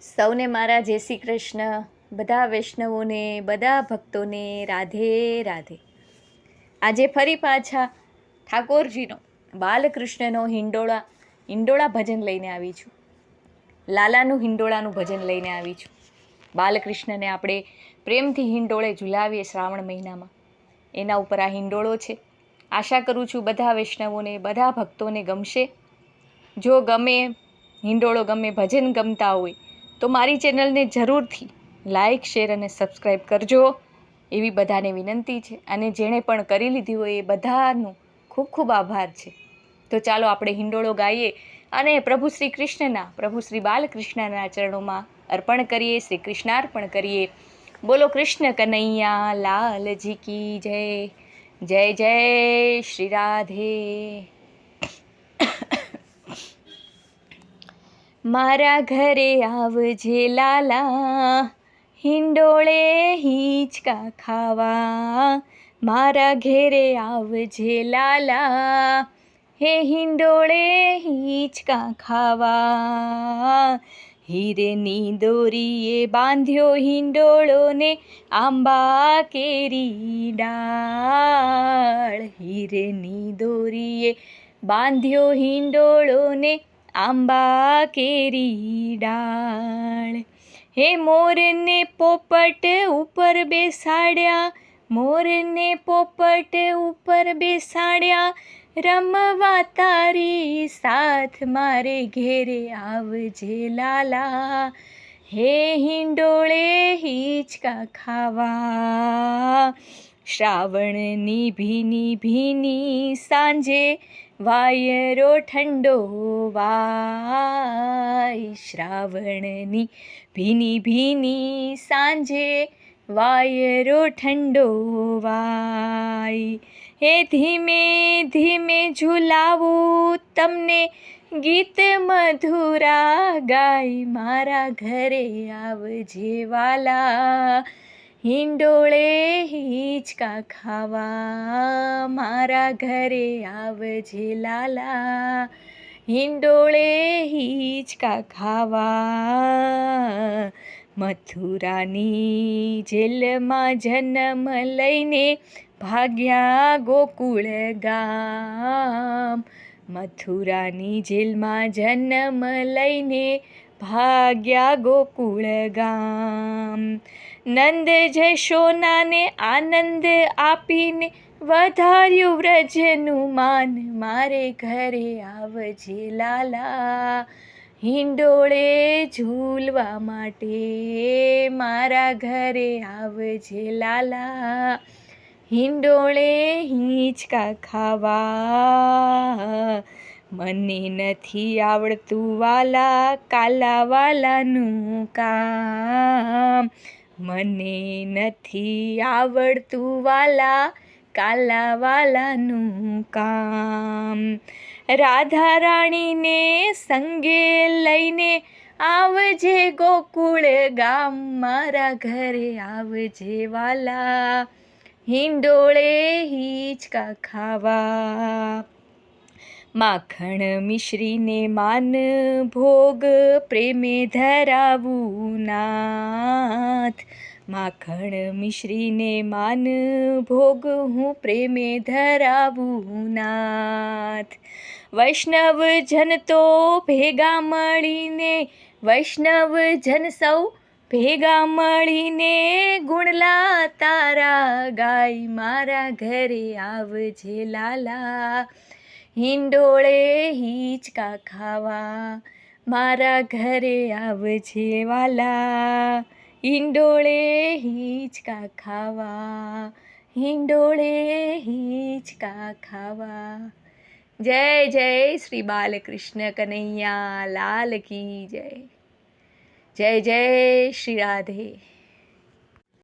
સૌને મારા જય શ્રી કૃષ્ણ, બધા વૈષ્ણવોને, બધા ભક્તોને રાધે રાધે. આજે ફરી પાછા ઠાકોરજીનો બાલકૃષ્ણનો હિંડોળા ભજન લઈને આવી છું. લાલાનું હિંડોળાનું ભજન લઈને આવી છું. બાલકૃષ્ણને આપણે પ્રેમથી હિંડોળે ઝુલાવીએ શ્રાવણ મહિનામાં, એના ઉપર આ હિંડોળો છે. આશા કરું છું બધા વૈષ્ણવોને, બધા ભક્તોને ગમશે. જો ગમે, હિંડોળો ગમે, ભજન ગમતા હોય તો મારી ચેનલને જરૂરથી લાઈક, શેર અને સબસ્ક્રાઈબ કરજો, એવી બધાને વિનંતી છે. અને જેણે પણ કરી લીધી હોય એ બધાનો ખૂબ ખૂબ આભાર છે. તો ચાલો આપણે હિંડોળો ગાઈએ અને પ્રભુ શ્રી કૃષ્ણના, પ્રભુ શ્રી બાલકૃષ્ણના ચરણોમાં અર્પણ કરીએ, શ્રી કૃષ્ણાર્પણ કરીએ. બોલો કૃષ્ણ કનૈયા લાલજી કી જય. જય જય શ્રી રાધે. મારા ઘરે આવજે લાલા, હિંડોળે હિંચકા ખાવા. મારા ઘેરે આવજે લાલા, હે હિંડોળે હિંચકા ખાવા. હીરેની દોરીએ બાંધ્યો હિંડોળોને, આંબા કેરી ડાળ. હીરેની દોરીએ બાંધ્યો હિંડોળોને, આંબા કેરી ડાળ. હે મોરને પોપટ ઉપર બેસાડ્યા, મોરને પોપટ ઉપર બેસાડ્યા. રમવા તારી સાથ મારે ઘેરે આવજે લાલા, હે હિંડોળે હિંચકા ખાવા. શ્રાવણની ભીની ભીની સાંજે, વાયરો ઠંડો વાય. શ્રાવણની ભીની ભીની સાંજે, વાયરો ઠંડો વાય. હે ધીમે ધીમે ઝુલાવું તમને, ગીત મધુરા ગાય. મારા ઘરે આવજે વાલા, હિંડોળે હિંચકા ખાવા. મારા ઘરે આવજે લાલા, હિંડોળે હિંચકા ખાવા. મથુરાની જેલમાં જન્મ લઈને, ભાગ્યા ગોકુળ ગામ. મથુરાની જેલમાં જન્મ લઈને, ભાગ્યા ગોકુળ ગામ. નંદ જશોનાને આનંદ આપીને, વધાર્યું વ્રજનું માન. મારે ઘરે આવજે લાલા, હિંડોળે ઝૂલવા માટે. મારા ઘરે આવજે લાલા, હિંડોળે હિંચકા ખાવા. મને નથી આવડતું વાલા, કાલાવાલાનું કામ. મને નથી આવડતું વાલા, કાલાવાલાનું કામ. રાધા રાણીને સંગે લઈને, આવજે ગોકુળ ગામ. મારા ઘરે આવજે વાલા, હિંડોળે હિંચકા ખાવા. માખણ મિશ્રીને માન ભોગ, પ્રેમે ધરાવું નાથ. માખણ મિશ્રીને માન ભોગ, હું પ્રેમે ધરાવું નાથ. વૈષ્ણવ જન તો ભેગા મળીને, વૈષ્ણવ જન સૌ ભેગા મળીને, ગુણલા તારા ગાય. મારા ઘરે આવજે લાલા, હિંડોળે હિંચકા ખાવા. મારા ઘરે આવજે વાલા, હિંડોળે હિંચકા ખાવા. હિંડોળે હિંચકા ખાવા. જય જય શ્રી બાલકૃષ્ણ કનૈયા લાલ કી જય. જય જય શ્રી રાધે.